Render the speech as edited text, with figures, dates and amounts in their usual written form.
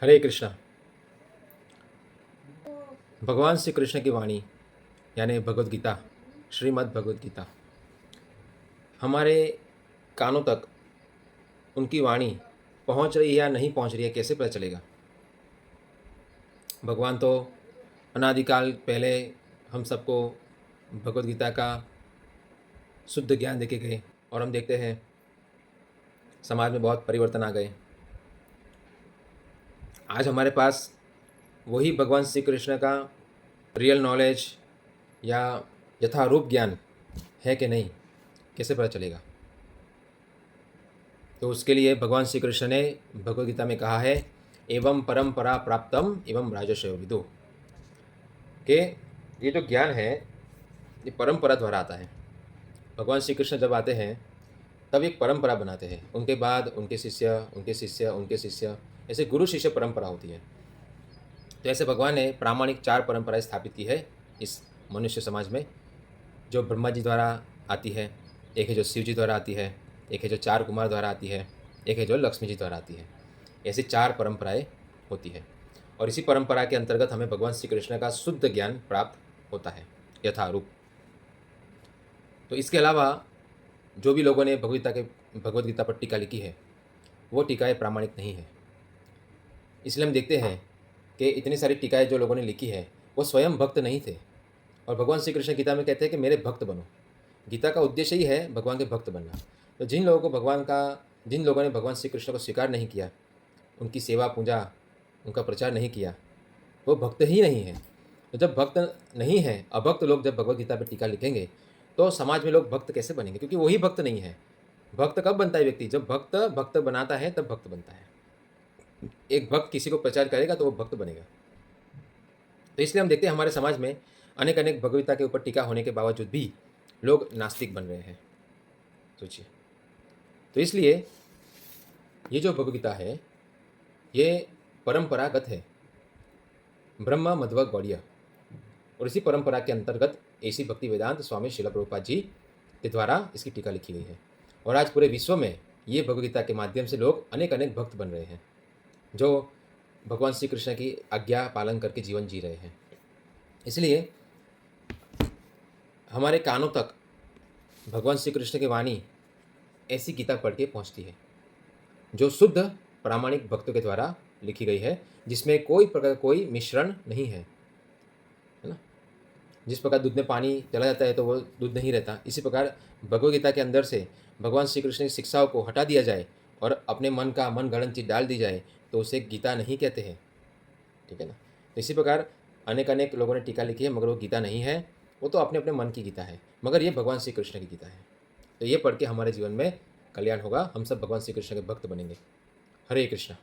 हरे कृष्णा। भगवान श्री कृष्ण की वाणी यानी भगवद गीता, श्रीमद् भगवद गीता हमारे कानों तक उनकी वाणी पहुंच रही है या नहीं पहुंच रही है, कैसे पता चलेगा? भगवान तो अनादिकाल पहले हम सबको भगवद गीता का शुद्ध ज्ञान देके गए और हम देखते हैं समाज में बहुत परिवर्तन आ गए। आज हमारे पास वही भगवान श्री कृष्ण का रियल नॉलेज या यथारूप ज्ञान है कि नहीं, कैसे पता चलेगा? तो उसके लिए भगवान श्री कृष्ण ने भगवद गीता में कहा है, एवं परंपरा प्राप्तम एवं राजर्षयो विदु, कि ये जो ज्ञान है ये परंपरा द्वारा आता है। भगवान श्री कृष्ण जब आते हैं तब एक परंपरा बनाते हैं, उनके बाद उनके शिष्य उनके शिष्य उनके शिष्य, ऐसे गुरु शिष्य परंपरा होती है। तो ऐसे भगवान ने प्रामाणिक 4 परंपराएं स्थापित की है इस मनुष्य समाज में, जो ब्रह्मा जी द्वारा आती है, एक है जो शिव जी द्वारा आती है, एक है जो 4 कुमार द्वारा आती है, एक है जो लक्ष्मी जी द्वारा आती है। ऐसी 4 परंपराएं होती है और इसी परंपरा के अंतर्गत हमें भगवान श्री कृष्ण का शुद्ध ज्ञान प्राप्त होता है यथारूप। तो इसके अलावा जो भी लोगों ने भगवद गीता पर टीका लिखी है वो टीकाएँ प्रामाणिक नहीं है। इसलिए हम देखते हैं कि इतनी सारी टीकाएँ जो लोगों ने लिखी है वो स्वयं भक्त नहीं थे, और भगवान श्री कृष्ण गीता में कहते हैं कि मेरे भक्त बनो। गीता का उद्देश्य ही है भगवान के भक्त बनना। तो जिन लोगों ने भगवान श्री कृष्ण को स्वीकार नहीं किया, उनकी सेवा पूजा, उनका प्रचार नहीं किया, वो भक्त ही नहीं है। तो जब भक्त नहीं है, अभक्त लोग जब भगवद गीता पर टीका लिखेंगे तो समाज में लोग भक्त कैसे बनेंगे? क्योंकि वही भक्त नहीं है। भक्त कब बनता है व्यक्ति? जब भक्त भक्त बनाता है तब भक्त बनता है। एक भक्त किसी को प्रचार करेगा तो वो भक्त बनेगा। तो इसलिए हम देखते हैं हमारे समाज में अनेक अनेक भगवद के ऊपर टीका होने के बावजूद भी लोग नास्तिक बन रहे हैं। सोचिए। तो इसलिए ये जो भगवद गीता है ये परंपरागत है, ब्रह्म मध्व गौड़ीय, और इसी परंपरा के अंतर्गत ऐसी भक्ति वेदांत स्वामी श्रील प्रभुपाद जी के द्वारा इसकी टीका लिखी गई है। और आज पूरे विश्व में ये भगवद गीता के माध्यम से लोग अनेक अनेक भक्त बन रहे हैं, जो भगवान श्री कृष्ण की आज्ञा पालन करके जीवन जी रहे हैं। इसलिए हमारे कानों तक भगवान श्री कृष्ण की वाणी ऐसी गीता पढ़ के पहुँचती है जो शुद्ध प्रामाणिक भक्तों के द्वारा लिखी गई है, जिसमें कोई प्रकार कोई मिश्रण नहीं है ना। जिस प्रकार दूध में पानी चला जाता है तो वो दूध नहीं रहता, इसी प्रकार भगवद गीता के अंदर से भगवान श्री कृष्ण की शिक्षाओं को हटा दिया जाए और अपने मन गढ़ंत चीज डाल दी जाए तो उसे गीता नहीं कहते हैं, ठीक है ना। तो इसी प्रकार अनेक अनेक लोगों ने टीका लिखी है, मगर वो गीता नहीं है, वो तो अपने अपने मन की गीता है, मगर ये भगवान श्री कृष्ण की गीता है। तो ये पढ़ के हमारे जीवन में कल्याण होगा, हम सब भगवान श्री कृष्ण के भक्त बनेंगे। हरे कृष्णा।